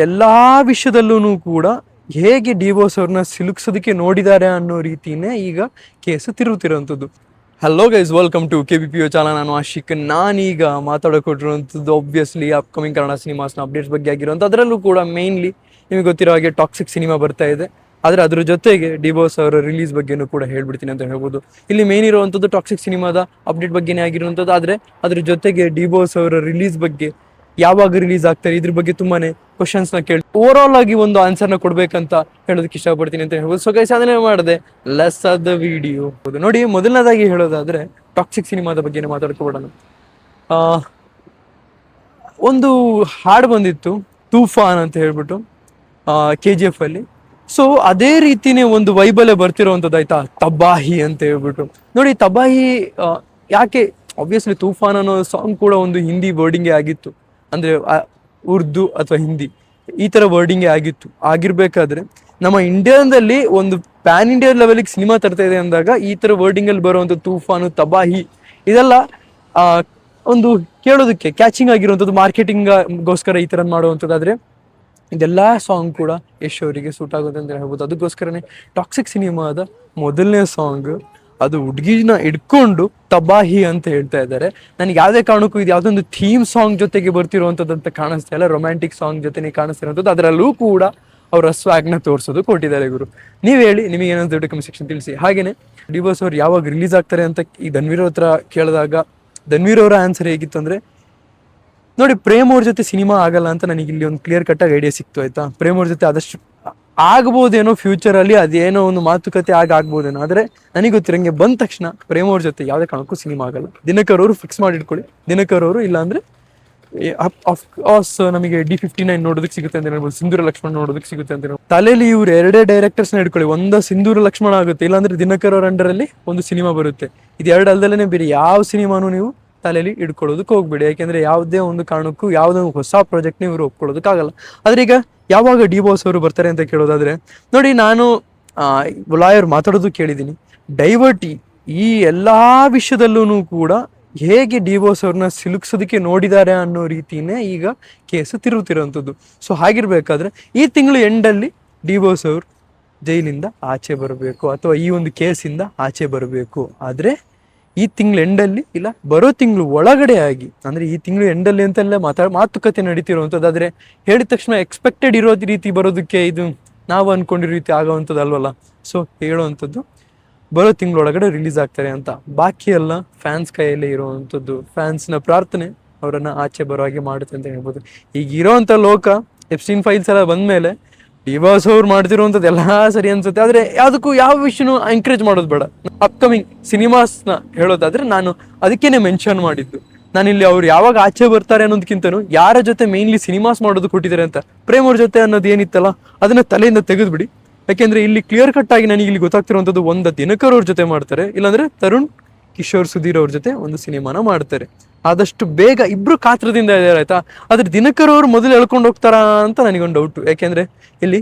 ಎಲ್ಲ ವಿಷಯದಲ್ಲೂ ಕೂಡ ಹೇಗೆ ಡಿವೋರ್ಸ್ ಅವ್ರನ್ನ ಸಿಲುಕ್ಸೋದಕ್ಕೆ ನೋಡಿದ್ದಾರೆ ಅನ್ನೋ ರೀತಿನೇ ಈಗ ಕೇಸು ತಿರುಗುತ್ತಿರೋವಂಥದ್ದು. Hello guys, welcome to KBPO channel. ನಾನು ಆಶಿಕ್. ನಾನೀಗ ಮಾತಾಡೋಕೊಟ್ಟಿರುವಂಥದ್ದು ಆಬ್ವಿಯಸ್ಲಿ ಅಪ್ಕಮಿಂಗ್ ಕನ್ನಡ ಸಿನಿಮಾಸ್ನ ಅಪ್ಡೇಟ್ಸ್ ಬಗ್ಗೆ ಆಗಿರುವಂಥ, ಅದರಲ್ಲೂ ಕೂಡ ಮೇನ್ಲಿ ನಿಮಗೆ ಗೊತ್ತಿರೋ ಹಾಗೆ ಟಾಕ್ಸಿಕ್ ಸಿನಿಮಾ ಬರ್ತಾ ಇದೆ. ಆದರೆ ಅದ್ರ ಜೊತೆಗೆ ಡಿವೋರ್ಸ್ ಅವರ ರಿಲೀಸ್ ಬಗ್ಗೆನೂ ಕೂಡ ಹೇಳ್ಬಿಡ್ತೀನಿ ಅಂತ ಹೇಳ್ಬೋದು. ಇಲ್ಲಿ ಮೇನ್ ಇರುವಂಥದ್ದು ಟಾಕ್ಸಿಕ್ ಸಿನಿಮಾದ ಅಪ್ಡೇಟ್ ಬಗ್ಗೆನೇ ಆಗಿರುವಂಥದ್ದು. ಆದರೆ ಅದ್ರ ಜೊತೆಗೆ ಡಿವೋರ್ಸ್ ಅವರ ರಿಲೀಸ್ ಬಗ್ಗೆ, ಯಾವಾಗ ರಿಲೀಸ್ ಆಗ್ತಾರೆ, ಇದ್ರ ಬಗ್ಗೆ ತುಂಬಾನೇ ಕ್ವಶನ್ಸ್ನ ಕೇಳಿ ಓವರ್ ಆಲ್ ಆಗಿ ಒಂದು ಆನ್ಸರ್ನ ಕೊಡ್ಬೇಕಂತ ಹೇಳೋದಕ್ಕೆ ಇಷ್ಟಪಡ್ತೀನಿ ಅಂತ ಹೇಳ್ಬೋದು. ಸೊ ಗೈಸ್, ಅದನ್ನೇ ಮಾಡಿದೆ. Let's start the video. ನೋಡಿ, ಮೊದಲನೇದಾಗಿ ಹೇಳೋದಾದ್ರೆ ಟಾಕ್ಸಿಕ್ ಸಿನಿಮಾದ ಬಗ್ಗೆನೇ ಮಾತಾಡ್ಕೊಬೋಣ. ಒಂದು ಹಾಡು ಬಂದಿತ್ತು, ತೂಫಾನ್ ಅಂತ ಹೇಳ್ಬಿಟ್ಟು, KGF ಅಲ್ಲಿ. ಸೊ ಅದೇ ರೀತಿನೇ ಒಂದು ವೈಬಲ್ಲೇ ಬರ್ತಿರೋವಂಥದ್ದು, ಆಯ್ತಾ, ತಬಾಹಿ ಅಂತ ಹೇಳ್ಬಿಟ್ಟು. ನೋಡಿ, ತಬಾಹಿ ಯಾಕೆ, ಆಬ್ವಿಯಸ್ಲಿ ತೂಫಾನ್ ಅನ್ನೋ ಸಾಂಗ್ ಕೂಡ ಒಂದು ಹಿಂದಿ ವರ್ಡಿಂಗೇ ಆಗಿತ್ತು. ಅಂದರೆ ಉರ್ದು ಅಥವಾ ಹಿಂದಿ ಈ ಥರ ವರ್ಡಿಂಗೇ ಆಗಿತ್ತು. ಆಗಿರ್ಬೇಕಾದ್ರೆ ನಮ್ಮ ಇಂಡಿಯಾದಲ್ಲಿ ಒಂದು ಪ್ಯಾನ್ ಇಂಡಿಯಾ ಲೆವೆಲಿಗೆ ಸಿನಿಮಾ ತರ್ತಾ ಇದೆ ಅಂದಾಗ ಈ ಥರ ವರ್ಡಿಂಗಲ್ಲಿ ಬರುವಂಥ ತೂಫಾನು, ತಬಾಹಿ ಇದೆಲ್ಲ ಒಂದು ಕೇಳೋದಕ್ಕೆ ಕ್ಯಾಚಿಂಗ್ ಆಗಿರುವಂಥದ್ದು, ಮಾರ್ಕೆಟಿಂಗ್ಗೋಸ್ಕರ ಈ ಥರ ಮಾಡುವಂಥದ್ದು. ಆದರೆ ಇದೆಲ್ಲ ಸಾಂಗ್ ಕೂಡ ಯಶ್ ಅವರಿಗೆ ಸೂಟ್ ಆಗುತ್ತೆ ಅಂತ ಹೇಳ್ಬೋದು. ಅದಕ್ಕೋಸ್ಕರನೇ ಟಾಕ್ಸಿಕ್ ಸಿನಿಮಾದ ಮೊದಲನೇ ಸಾಂಗ್ ಅದು ಹುಡುಗಿನ ಇಟ್ಕೊಂಡು ತಬಾಹಿ ಅಂತ ಹೇಳ್ತಾ ಇದ್ದಾರೆ. ನನಗೆ ಯಾವುದೇ ಕಾರಣಕ್ಕೂ ಇದು ಯಾವುದೊಂದು ಥೀಮ್ ಸಾಂಗ್ ಜೊತೆಗೆ ಬರ್ತಿರುವಂಥದ್ದು ಅಂತ ಕಾಣಿಸ್ತಾ ಇಲ್ಲ, ರೊಮ್ಯಾಂಟಿಕ್ ಸಾಂಗ್ ಜೊತೆನೇ ಕಾಣಿಸ್ತಿರುವಂಥದ್ದು. ಅದರಲ್ಲೂ ಕೂಡ ಅವರ ಸ್ವಾಗ್ನ ತೋರಿಸೋದು ಕೊಟ್ಟಿದ್ದಾರೆ ಗುರು. ನೀವು ಹೇಳಿ, ನಿಮಗೆ ಏನಂತ ಕಮೆಂಟ್ ಸೆಕ್ಷನ್ ತಿಳಿಸಿ. ಹಾಗೆಯೇ ಡಿವೋರ್ಸ್ ಅವ್ರು ಯಾವಾಗ ರಿಲೀಸ್ ಆಗ್ತಾರೆ ಅಂತ ಈ ಧನ್ವೀರ್ ಹತ್ರ ಕೇಳಿದಾಗ ಧನ್ವೀರ್ ಅವರ ಆನ್ಸರ್ ಹೇಗಿತ್ತು ಅಂದರೆ, ನೋಡಿ, ಪ್ರೇಮ್ ಅವ್ರ ಜೊತೆ ಸಿನಿಮಾ ಆಗಲ್ಲ ಅಂತ ನನಗೆ ಇಲ್ಲಿ ಒಂದು ಕ್ಲಿಯರ್ ಕಟ್ಟಾಗಿ ಐಡಿಯಾ ಸಿಕ್ತು, ಆಯ್ತಾ. ಪ್ರೇಮ್ ಅವ್ರ ಜೊತೆ ಆದಷ್ಟು ಆಗ್ಬೋದೇನೋ ಫ್ಯೂಚರಲ್ಲಿ, ಅದೇನೋ ಒಂದು ಮಾತುಕತೆ ಆಗ್ಬೋದೇನೋ. ಆದರೆ ನನಗೆ ಗೊತ್ತಿರಂಗೆ ಬಂದ ತಕ್ಷಣ ಪ್ರೇಮ್ ಅವ್ರ ಜೊತೆ ಯಾವುದೇ ಕಾರಣಕ್ಕೂ ಸಿನಿಮಾ ಆಗಲ್ಲ. ದಿನಕರ್ ಅವರು ಫಿಕ್ಸ್ ಮಾಡಿ ಇಟ್ಕೊಳ್ಳಿ. ದಿನಕರ್ ಅವರು ಇಲ್ಲಾಂದ್ರೆ ಅಫ್ಕೋರ್ಸ್ ನಮಗೆ D59 ನೋಡೋದಕ್ಕೆ ಸಿಗುತ್ತೆ ಅಂತ ಹೇಳ್ಬೋದು, ಸಿಂಧೂರ ಲಕ್ಷ್ಮಣ ನೋಡೋದಕ್ಕೆ ಸಿಗುತ್ತೆ ಅಂತ ಹೇಳ್ಬೋದು. ತಲೆಯಲ್ಲಿ ಇವ್ರು ಎರಡೇ ಡೈರೆಕ್ಟರ್ಸ್ನ ಇಟ್ಕೊಳ್ಳಿ. ಒಂದು ಸಿಂಧೂರ ಲಕ್ಷ್ಮಣ ಆಗುತ್ತೆ, ಇಲ್ಲಾಂದ್ರೆ ದಿನಕರ್ ಅವ್ರ ಅಂಡರಲ್ಲಿ ಒಂದು ಸಿನಿಮಾ ಬರುತ್ತೆ. ಇದು ಎರಡು ಅಲ್ದಲ್ಲೇ ಬೇರೆ ಯಾವ ಸಿನಿಮಾನು ನೀವು ತಲೆಯಲ್ಲಿ ಇಟ್ಕೊಳ್ಳೋದಕ್ಕೆ ಹೋಗ್ಬೇಡಿ. ಯಾಕೆಂದ್ರೆ ಯಾವುದೇ ಒಂದು ಕಾರಣಕ್ಕೂ ಯಾವುದೋ ಹೊಸ ಪ್ರಾಜೆಕ್ಟ್ನ ಇವರು ಒಪ್ಕೊಳ್ಳೋದಕ್ಕಾಗಲ್ಲ. ಆದ್ರೆ ಈಗ ಯಾವಾಗ ಡಿವೋರ್ಸ್ ಅವರು ಬರ್ತಾರೆ ಅಂತ ಕೇಳೋದಾದ್ರೆ, ನೋಡಿ, ನಾನು ಲಾಯರ್ ಮಾತಾಡೋದು ಕೇಳಿದ್ದೀನಿ. ಡೈವರ್ಟ್ ಈ ಎಲ್ಲಾ ವಿಷಯದಲ್ಲೂ ಕೂಡ ಹೇಗೆ ಡಿವೋರ್ಸ್ ಅವ್ರನ್ನ ಸಿಲುಕ್ಸೋದಕ್ಕೆ ನೋಡಿದ್ದಾರೆ ಅನ್ನೋ ರೀತಿನೇ ಈಗ ಕೇಸು ತಿರುಗುತ್ತಿರುವಂಥದ್ದು. ಸೊ ಹಾಗಿರ್ಬೇಕಾದ್ರೆ ಈ ತಿಂಗಳು ಎಂಡಲ್ಲಿ ಡಿವೋರ್ಸ್ ಅವರು ಜೈಲಿಂದ ಆಚೆ ಬರಬೇಕು, ಅಥವಾ ಈ ಒಂದು ಕೇಸಿಂದ ಆಚೆ ಬರಬೇಕು. ಆದರೆ ಈ ತಿಂಗಳು ಎಂಡಲ್ಲಿ ಇಲ್ಲ, ಬರೋ ತಿಂಗಳು ಒಳಗಡೆ ಆಗಿ, ಅಂದರೆ ಈ ತಿಂಗಳು ಎಂಡಲ್ಲಿ ಅಂತೆಲ್ಲ ಮಾತುಕತೆ ನಡೀತಿರುವಂಥದ್ದು. ಆದರೆ ಹೇಳಿದ ತಕ್ಷಣ ಎಕ್ಸ್ಪೆಕ್ಟೆಡ್ ಇರೋ ರೀತಿ ಬರೋದಕ್ಕೆ ಇದು ನಾವು ಅಂದ್ಕೊಂಡಿರೋ ರೀತಿ ಆಗೋವಂಥದ್ದು ಅಲ್ವಲ್ಲ. ಸೊ ಹೇಳೋವಂಥದ್ದು ಬರೋ ತಿಂಗಳೊಳಗಡೆ ರಿಲೀಸ್ ಆಗ್ತಾರೆ ಅಂತ. ಬಾಕಿ ಎಲ್ಲ ಫ್ಯಾನ್ಸ್ ಕೈಯಲ್ಲೇ ಇರುವಂಥದ್ದು. ಫ್ಯಾನ್ಸ್ನ ಪ್ರಾರ್ಥನೆ ಅವರನ್ನು ಆಚೆ ಬರೋ ಹಾಗೆ ಮಾಡುತ್ತೆ ಅಂತ ಹೇಳ್ಬೋದು. ಈಗ ಇರೋವಂಥ ಲೋಕ ಎಪ್ಸ್ಟೀನ್ ಫೈಲ್ಸ್ ಎಲ್ಲ ಬಂದಮೇಲೆ ಡಿವೋರ್ಸ್ ಅವ್ರು ಮಾಡ್ತಿರುವಂಥದ್ದು ಎಲ್ಲ ಸರಿ ಅನ್ಸುತ್ತೆ. ಆದರೆ ಯಾವುದಕ್ಕೂ ಯಾವ ವಿಷಯನೂ ಎಂಕರೇಜ್ ಮಾಡೋದು ಬೇಡ. ಅಪ್ಕಮಿಂಗ್ ಸಿನಿಮಾಸ್ನ ಹೇಳೋದಾದ್ರೆ ನಾನು ಅದಕ್ಕೇನೆ ಮೆನ್ಷನ್ ಮಾಡಿದ್ದು. ನಾನಿಲ್ಲಿ ಅವ್ರು ಯಾವಾಗ ಆಚೆ ಬರ್ತಾರೆ ಅನ್ನೋದಕ್ಕಿಂತನೂ ಯಾರ ಜೊತೆ ಮೇನ್ಲಿ ಸಿನಿಮಾಸ್ ಮಾಡೋದು ಕೊಟ್ಟಿದ್ದಾರೆ ಅಂತ, ಪ್ರೇಮ್ ಅವ್ರ ಜೊತೆ ಅನ್ನೋದು ಏನಿತ್ತಲ್ಲ ಅದನ್ನ ತಲೆಯಿಂದ ತೆಗೆದುಬಿಡಿ. ಯಾಕೆಂದ್ರೆ ಇಲ್ಲಿ ಕ್ಲಿಯರ್ ಕಟ್ ಆಗಿ ನನಗೆ ಇಲ್ಲಿ ಗೊತ್ತಾಗ್ತಿರುವಂಥದ್ದು, ಒಂದು ದಿನಕರ್ ಅವ್ರ ಜೊತೆ ಮಾಡ್ತಾರೆ, ಇಲ್ಲಾಂದ್ರೆ ತರುಣ್ ಕಿಶೋರ್ ಸುಧೀರ್ ಅವ್ರ ಜೊತೆ ಒಂದು ಸಿನಿಮಾನ ಮಾಡ್ತಾರೆ. ಆದಷ್ಟು ಬೇಗ ಇಬ್ರು ಕಾತ್ರದಿಂದ ಇದ್ದಾರೆ, ಆಯ್ತಾ. ಆದ್ರೆ ದಿನಕರ್ ಅವರು ಮೊದಲು ಎಳ್ಕೊಂಡು ಹೋಗ್ತಾರಾ ಅಂತ ನನಗೊಂದು ಡೌಟು. ಯಾಕೆಂದ್ರೆ ಇಲ್ಲಿ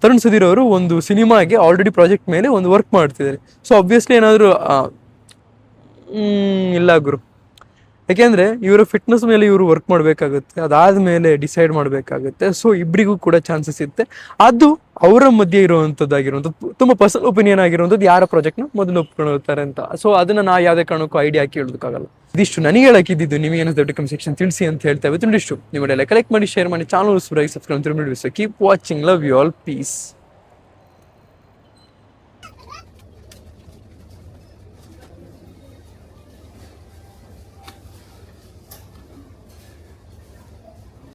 ತರುಣ್ ಸುಧೀರ್ ಅವರು ಒಂದು ಸಿನಿಮಾಗೆ ಆಲ್ರೆಡಿ ಪ್ರಾಜೆಕ್ಟ್ ಮೇಲೆ ಒಂದು ವರ್ಕ್ ಮಾಡ್ತಿದ್ದಾರೆ. ಸೊ ಆಬ್ವಿಯಸ್ಲಿ ಏನಾದರೂ ಇಲ್ಲ ಗುರು, ಯಾಕೆಂದ್ರೆ ಇವರ ಫಿಟ್ನೆಸ್ ಮೇಲೆ ಇವರು ವರ್ಕ್ ಮಾಡಬೇಕಾಗುತ್ತೆ, ಅದಾದ್ಮೇಲೆ ಡಿಸೈಡ್ ಮಾಡಬೇಕಾಗುತ್ತೆ. ಸೊ ಇಬ್ಬರಿಗೂ ಕೂಡ ಚಾನ್ಸಸ್ ಇರುತ್ತೆ. ಅದು ಅವರ ಮಧ್ಯೆ ಇರುವಂಥದ್ದಾಗಿರುವಂಥದ್ದು, ತುಂಬ ಪರ್ಸನಲ್ ಒಪಿನಿಯನ್ ಆಗಿರುವಂಥದ್ದು, ಯಾರ ಪ್ರಾಜೆಕ್ಟ್ನ ಮೊದಲು ಒಪ್ಕೊಂಡು ಹೋಗ್ತಾರೆ ಅಂತ. ಸೊ ಅದನ್ನ ನಾ ಯಾವುದೇ ಕಾರಣಕ್ಕೂ ಐಡಿಯಾ ಹಾಕಿ ಹೇಳೋದಕ್ಕಾಗಲ್ಲ. ಇದಿಷ್ಟು ನನಗೆ ಹೇಳಕ್ಕಿದ್ದು. ನಿಮಗೆ ಏನಾದ್ರು ಕಮೆಂಟ್ ಸೆಕ್ಷನ್ ತಿಳಿಸಿ ಅಂತ ಹೇಳ್ತಾ ಇತ್ತು. ಇಷ್ಟು ನಿಮ್ಮಡೆಲ್ಲ ಕಲೆಕ್ಟ್ ಮಾಡಿ, ಶೇರ್ ಮಾಡಿ, channel subscribe keep watching. Love you all. Piece.